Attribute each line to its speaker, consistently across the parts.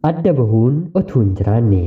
Speaker 1: adda bahuun utuu hin jiraanne.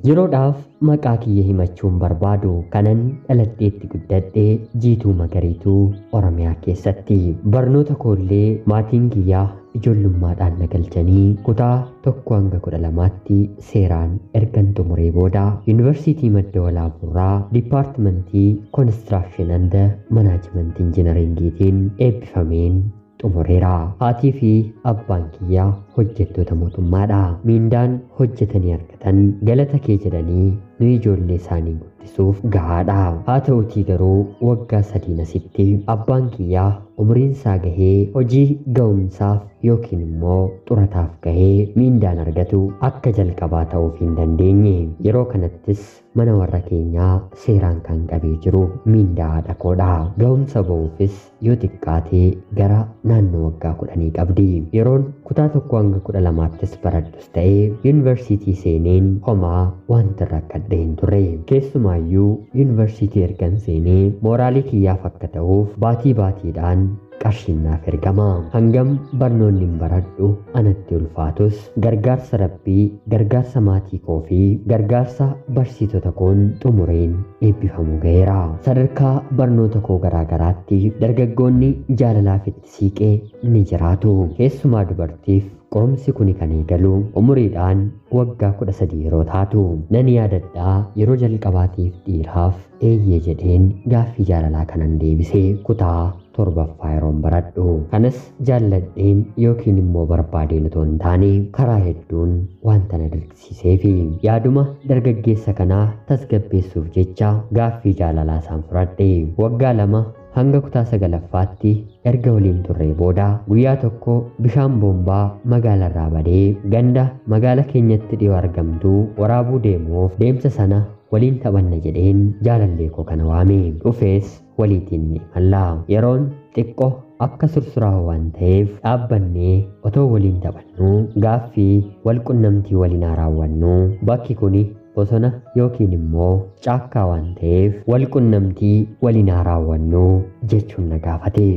Speaker 1: Yeroodhaaf maqaa kiyya himachuun barbaadu kanan dhaladheetti guddadhee Jiituu Magariituu Oromiyaa keessatti barnoota koollee maatiin kiyyaa ijoollummaadhaan na galchanii kutaa 1-12tti seeraan ergan xumuree booda Yuunivarsiitii Madda Walaaburraa Dipaartimentii Konistiraakshን and Manaajimentii Injiinaringiitiin eebbifameen xumureera. Haatii fi abbaan kiyyaa hojjettoota mootummaadha. Miindaan hojjetanii argatan galata kee jedhanii nu ijoollee isaanii guddisuuf gahaadha. Haa ta'utii garuu waggaa 3 asitti abbaan kiyyaa umriin isaa gahee hojii ga'umsaaf yookiin immoo xurataaf gahee miindaan argatu akka jalqabaa ta'uuf hin dandeenye. Yeroo kanattis mana warra keenyaa seeraan kan qabee jiru miindaa haadha koodha. Ga'umsa ba'uufis yoo xiqqaatee gara naannoo waggaa 10 qabdi. Yeroon kutaa 1-12ttis baradhus ta'ee yuunivarsiitii seeneen homaa wanta rakkadhe hin turre. Keessumaayyuu yuunivarsiitii ergan seenee mooraalii kiyyaaf akka ta'uuf baatii baatiidhaan qarshiinaaf ergama. Hangam barnoonni baradhu anatti ulfaatus gargaarsa rabbii, gargaarsa maatii koo fi gargaarsa barsiisota koon xumureen eebbifamuu gaheera. Sadarkaa barnoota koo garaagaraatti dargaggoonni jaalalaaf itti siiqee ni jiraatu. Keessumaa dubartiif qorumsi kuni kan eegalu umuriidhaan waggaa 13 yeroo taatu. Nan yaadadhaa yeroo jalqabaatiif dhiiraaf eeyyee jedheen gaaffii jaalalaa kanan deebisee kutaa 7ffaa yeroon baradhu. Kanas jaalladheen yookiin immoo barbaadeen otoo hin taane karaa hedduun wanta na dirqisiiseefi yaaduma dargaggeessa kanaa tasgabbeessuuf jecha gaaffii jaalalaa isaan fudhadhe. Waggaa 2 hanga kutaa 9ffaatti erga waliin turree booda guyyaa tokko bishaan boombaa magaalarraa badee ganda magaala keenyatti dhiyoo argamtu waraabuu deemuuf deemsa sana waliin taphanna jedheen jaalallee koo kana waame. Dhufees waliitiin ni mallaa. Yeroon xiqqoo akka sursuraa waan ta'eef dhaabbannee otoo waliin taphannu gaaffii walqunnamtii waliin raawwannu. Bakki kuni bosona yookiin immoo caakkaa waan ta'eef walqunnamtii waliin raawwannu jechuun na gaafate.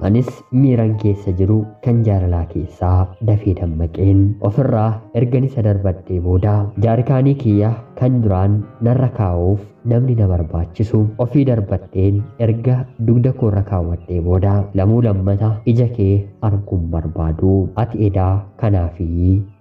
Speaker 1: Anis miiraan keessa jiru kan jaalalaa keessaa dafee dammaqeen ofirraa ergan isa darbadhee booda jaarkaanii kiyya kan duraan narra kaa'uuf namni na barbaachisu ofii darbadheen erga dugda koorra kaawwadhee booda lamuu lammata ija kee arguun barbaadu ati edaa kanaafi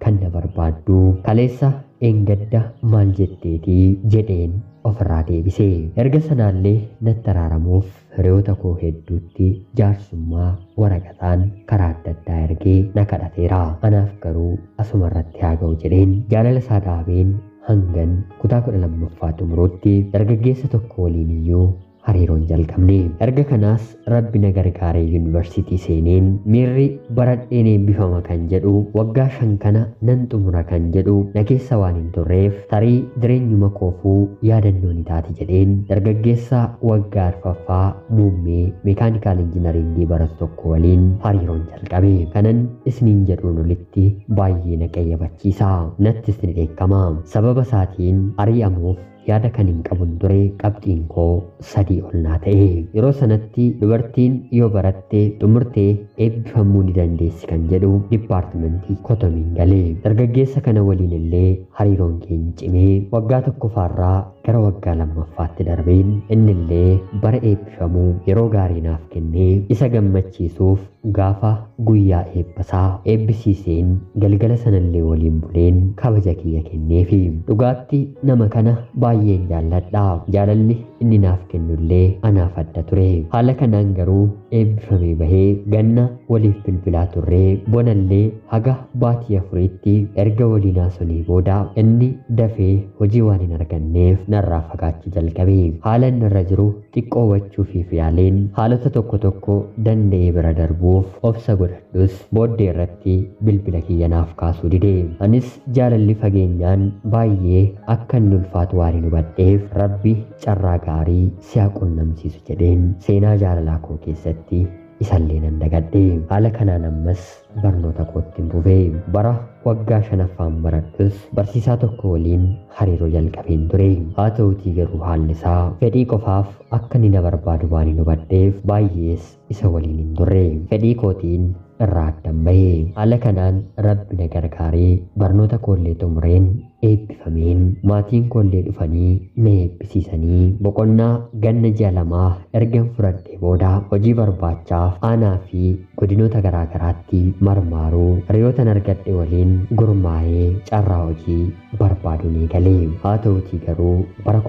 Speaker 1: kan na barbaaddu kaleessa eengadda maal jetteetii jedheen ofirraa deebise. Erga sanaallee natti araaramuuf hiriyoota koo hedduutti jaarsummaa waraqataan karaa adda addaa ergee na kadhateera. Anaaf garuu asuma irratti haa ga'u jedheen jaalala isaa dhaabeen hangan kutaa 12ffaa xumuruutti dargaggeessa tokko waliin iyyuu hariiroon jalqabne. Erga kanaas rabbi na gargaaree yuunivarsiitii seeneen miirri baradheen eebbifama kan jedhu waggaa 5 kana nan xumura kan jedhu na keessa waan hin turreef tarii jireenyuma koofuu yaadannoo ni taati jedheen dargaggeessa waggaa 4ffaa muummee meekaanikaal injiinaringii baratu tokko waliin hariiroon jalqabe. Kanan isiniin jedhuun olitti baay'ee na qayyabachiisa. Nattis ni dheekkama. Sababa isaatiin ari'amuuf yaada kan hin qabun ture qabxiin koo 3 ol naa ta'e. Yeroo sanatti dubartiin yoo baratte xumurtee eebbifamuu ni dandeessi kan jedhu dipaartimentii kotomiin galee. Dargaggeessa kana waliin illee hariiroon keenya cimee waggaa 1ffaarraa gara waggaa 2ffaatti darbeen innillee bara eebbifamuu yeroo gaarii naaf kennee isa gammachiisuuf gaafa guyyaa eebbasaa eebbisiiseen galgala sanallee waliin buleen kabaja kiyya kenneefi dhugaatti nama kana baay'een jaalladha. Jaalalli inni naaf kennullee anaaf adda ture. Haala kanaan garuu eebbifamee bahee ganna waliif bilbilaa turree bonallee haga baatii afuriitti erga waliin haasofnee booda inni dafee hojii waan hin arganneef narraa fagaachuu jalqabe. Haala inni irra jiru xiqqoo hubachuufiif yaaleen haalota tokko tokko danda'ee bira darbuuf obsa godhadhus booddee irratti bilbila kiyya naaf kaasuu dide. Anis jaalalli fageenyaan baay'ee akka inni ulfaatu waan hin hubadheef Rabbi carraa gaarii si haa qunnamsiisu jedheen seenaa jaalalaa koo keessatti isallee nan dagadhe. Haala kanaan ammas barnoota kootti fufee bara waggaa 5ffaan baradhus barsiisaa tokko waliin hariiroo jalqabeen ture. Haa ta'uutii garuu haalli isaa fedhii qofaaf akka inni na barbaadu waan hin hubadheef baay'ees isa waliin hin turre. Fedhii kootiin irraa addan bahee. Haala kanaan Rabbi na gargaaree barnoota koollee xumureen eebbifameen maatiin koollee dhufanii na eebbisiisanii boqonnaa ganna 2 ergan fudhadhee booda hojii barbaachaaf aanaa fi godinoota garaagaraatti marmaaruu hiriyootan argadhe waliin gurmaa'ee carraa hojii barbaaduun eegalee. Haa ta'uutii garuu bara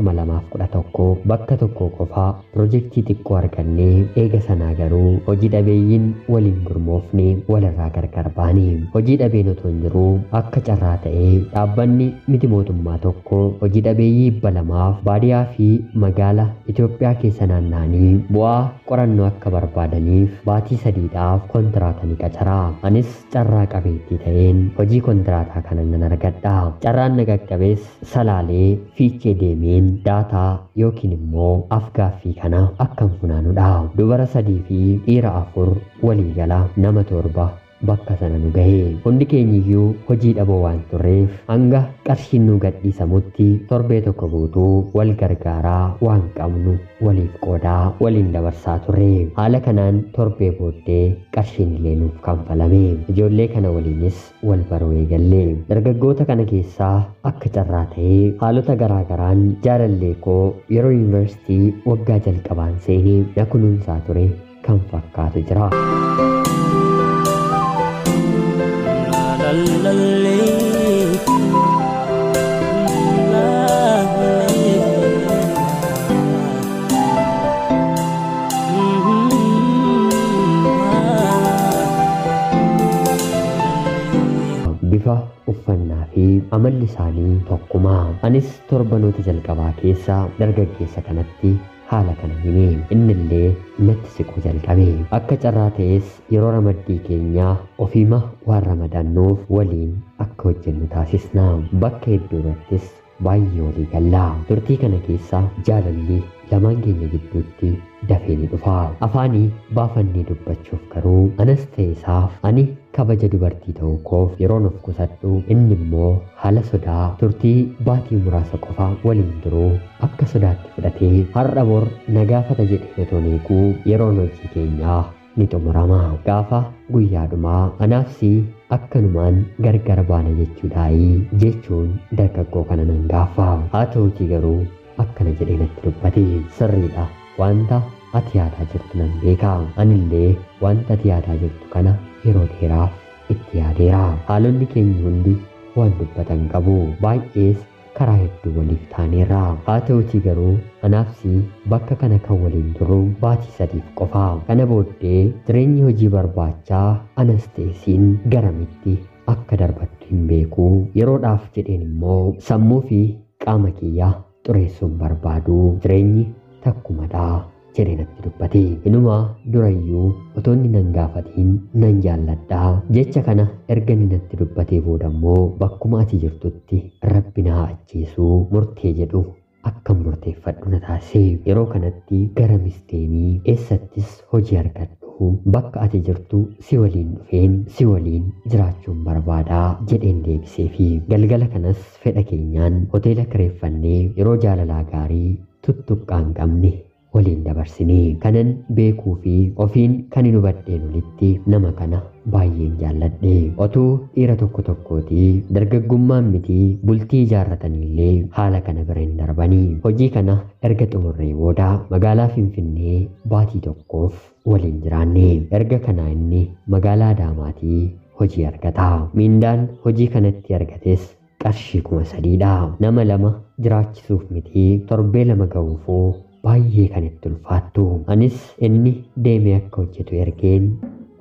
Speaker 1: 2011 bakka tokko qofaa pirojektii xiqqoo argannee eega sanaa garuu hojii dhabeeyyiin waliin gurmoofne walirraa gargar baane. Hojii dhabeen otoo hin jiruu akka carraa ta'ee dhaabbanni miti mootummaa tokko hojii dhabeeyyii 200 baadiyyaa fi magaala Itoophiyaa keessa naanna'anii bu'aa qorannoo akka barbaadaniif baatii 3dhaaf kontiraataa ni qacaraa. Anis carraa qabeettii ta'een hojii kontiraataa kana nan argadha. Carraan na qaqqabees salaalee fiichee deemeen daataa yookiin immoo afgaaffii kana akkan funaanudha. Dubara 3 fi dhiira 4 waliigala nama 7 bakka sana nu gahee. Hundi keenyiyyuu hojii dhaboo waan turreef hanga qarshiin nu gadhiisamutti torbee tokko guutuu wal gargaaraa waan qabnu waliif qoodaa waliin dabarsaa turre. Haala kanaan torbee booddee qarshiin illee nuuf kanfalame. Ijoollee kana waliinis wal baruu eegalle. Dargaggoota kana keessaa akka carraa ta'ee haalota garaagaraan jaalallee koo yeroo yuunivarsiitii waggaa jalqabaan seenee na kunuunsaa ture kan fakkaatu jira. Bifa uffannaa fi amalli isaanii tokkuma. Anis torbanoota jalqabaa keessa dargaggeessa kanatti haala kana himee innillee natti siquu jalqabe. Akka carraa ta'es yeroo ramaddii keenyaa ofiima waan ramadannuuf waliin akka hojjennu taasisna. Bakka hedduu irrattis baay'ee walii gallaa. Turtii kana keessa jaalalli lamaan keenya gidduutti dafee ni dhufa. Afaanii baafannee dubbachuuf garuu anas ta'e isaaf ani kabaja dubartii ta'uu koof yeroon of qusadhu inni immoo haala sodaa turtii baatii muraasa qofa waliin turuu akka sodaatti fudhatee har'a bor na gaafata jedhee otoon eeguu yeroon hojii keenyaa ni xumurama. Gaafa guyyaadhumaa anaafsi akkanumaan gargar baana jechuudhaayi jechuun dargaggoo kana nan gaafa. Haa ta'uutii garuu akkana jedhee natti dubbate. Sirriidha, wanta ati yaadaa jirtu nan beeka. Anillee wanta ati yaadaa jirtu kana yeroo dheeraaf itti yaadeera. Haalonni keenya hundi waan dubbatan qabu. Baay'ees karaa hedduu waliif taaneerra. Haa ta'uutii garuu anaafsi bakka kana kan waliin turru baatii 3f qofa. Kana booddee jireenyi hojii barbaachaa anas ta'esiin garamitti akka darbattu hin beeku. Yeroodhaaf jedheen immoo sammuu fi qaama kiyyaa xureessuun barbaadu. Jireenyi takkumadha jedhee natti dubbate. Inuma durayyuu otoo inni nan gaafatiin nan jaalladha jecha kana erga inni natti dubbatee booda immoo bakkuma ati jirtutti Rabbi na haa ajjeesu murtee jedhu akkan murteeffadhu na taasise. Yeroo kanatti garamis deemii eessattis hojii argadhu bakka ati jirtu si waliin dhufeen si waliin jiraachuun barbaadaa jedheen deebiseefi galgala kanas fedha keenyaan hoteela kireeffannee yeroo jaalalaa gaarii tuttuqqaan qabne waliin dabarsinee. Kanan beekuu fi ofiin kan hin hubadheen olitti nama kana baay'een jaalladhe. Otuu dhiira tokkootii dargaggummaan miti bultii ijaarratanillee haala kana bira hin darbanii. Hojii kana erga xumurree booda magaalaa Finfinnee baatii tokkoof waliin jiraanne. Erga kanaa inni magaalaa Adaamaatii hojii argata. Miindaan hojii kanatti argates qarshii 3,000dha. Nama 2 jiraachisuuf miti torbee 2 ga'uufuu baay'ee kan itti ulfaattu. Anis inni deemee akka hojjetu ergeen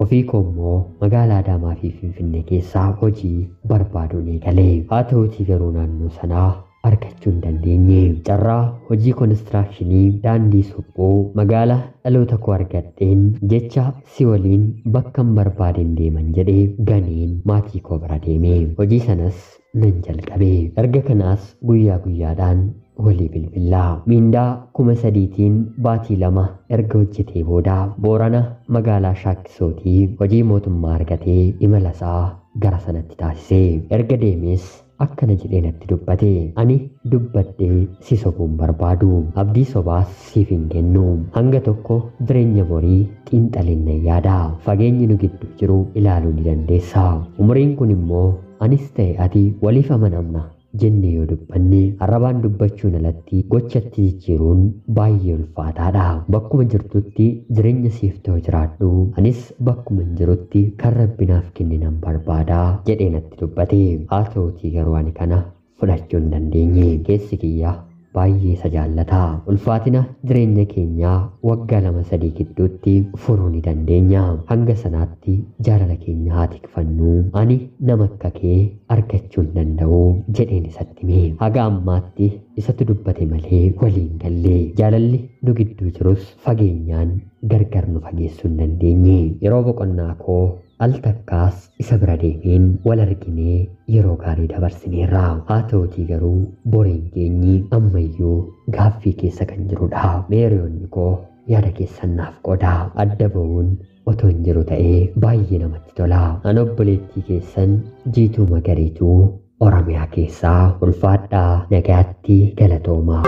Speaker 1: ofii koommoo magaalaa Adaamaa fi Finfinnee keessaa hojii barbaaduun eegalee. Haa ta'uutii garuu naannoo sanaa argachuu hin dandeenye. Carraa hojii konistiraakshinii daandii suphuu magaalaa dhaloota koo argadheen jecha si waliin bakka barbaadeen deeman jedhee ganeen maatii koo bira deeme. Hojii sanas nan jalqabe. Erga kanaas guyyaa guyyaadhaan walii bilbilaa. Miindaa 3,000tiin baatii 2 erga hojjetee booda Boorana magaalaa Shaakkisootii hojii mootummaa argatee imala isaa gara sanatti taasise. Erga deemes akkana jedhee natti dubbate. Ani dubbadhee si sobuun barbaadu. Abdii sobaas siif hin kennu. Hanga tokko jireenya borii xiinxaliin nan yaada. Fageenyi nu gidduu jiru ilaaluu ni dandeessa. Umuriin kun immoo anis ta'e ati waliif amanamna jennee yoo dubbanne arrabaan dubbachuun alatti gochatti jijjiiruun baay'ee ulfaataadha. Bakkuma jirtutti jireenya siif ta'u jiraadhu. Anis bakkuma jirutti kan Rabbi naaf kenne nan barbaada jedhee natti dubbate. Haa ta'uutii garuu ani kana fudhachuu hin dandeenye. Keessi kiyya baay'ee isa jaallata. Ulfaatina jireenya keenyaa waggaa 2-3 gidduutti furuu ni dandeenya. Hanga sanaatti jaalala keenya haa tikfannu. Ani nama akka kee argachuu hin danda'u jedheen isatti hime. Haga ammaatti isatu dubbate malee waliin galle. Jaalalli nu gidduu jirus fageenyaan gargar nu fageessuu hin dandeenye. Yeroo boqonnaa koo al takkaas isa bira deemeen wal arginee yeroo gaarii dabarsineerra. Haa ta'uutii garuu boriin keenyi ammayyuu gaaffii keessa kan jirudha. Meeriyoonni koo yaada keessan naaf qooda. Adda ba'uun otoo hin jiru ta'ee baay'ee namatti tola. Ani obboleettii keessan Jiituu Magariituu Oromiyaa keessaa. Ulfaadhaa, nagaatti, galatoomaa.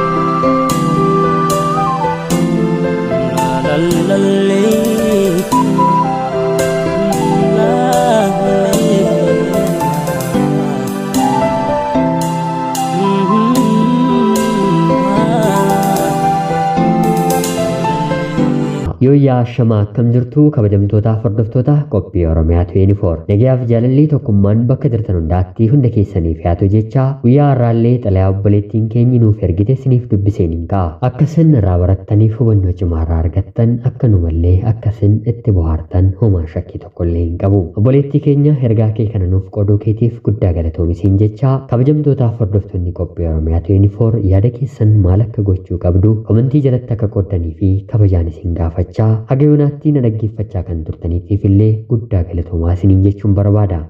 Speaker 1: Yooyyaa shamaa akkam jirtu kabajamtoota hordoftoota qophii Oromiyaa 24. Nagayaaf jaalalli tokkummaan bakka jirtan hundaatti hunda keessaniif yaatu jecha guyyaa har'aallee xalayaa obboleettiin keenyi nuuf ergite isiniif dubbiseen hin ka'a. Akka isin irraa barattaniif hubannoo cimaa irraa argattan akkanumallee akka isin itti bohaartan homaa shakkii tokkollee hin qabu. Obboleettii keenya ergaa kee kana nuuf qooduu keetiif guddaa galatoomisiin jecha kabajamtoota hordoftoonni qophii Oromiyaa 24 yaada keessan maal akka gochuu qabdu komentii jalatti akka qoodanii fi kabajaan isin gaafachaa haga yoonaatti na dhaggeeffachaa kan turtaniitiif illee guddaa galatoomaa isiniin jechuun barbaada.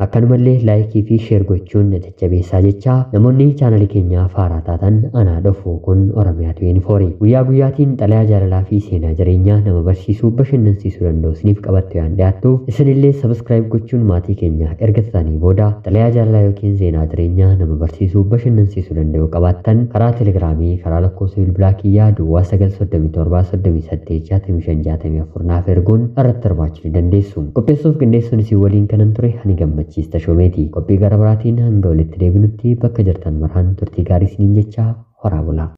Speaker 1: Akkanumallee laayikii fi sheer gochuun na jajjabeessaa jecha namoonni chaanalii keenyaa haaraa taatan anaa dhufu kun Oromiyaa 24 guyyaa guyyaatiin xalayaa jaalalaa fi seenaa jireenyaa nama barsiisuu bashannansiisuu danda'u isiniif qabattee waan dhiyaattuuf isinillee sabskiraayib gochuun maatii keenya erga taatanii booda xalayaa jaalalaa yookiin seenaa jireenyaa nama barsiisuu bashannansiisuu danda'u qabaattan karaa telegiraamii karaa lakkoofsa bilbilaa kiyyaa duwwaa 937 naaf erguun irratti argaachuu ni dandeessu. Qopheessuuf qindeessuun isin waliin kanan ture ani gammachiista shoomeeti. Qophii gara biraatiin hanga walitti deebinutti bakka jirtan maraan turtii gaarii isiniin jecha horaa bulaa.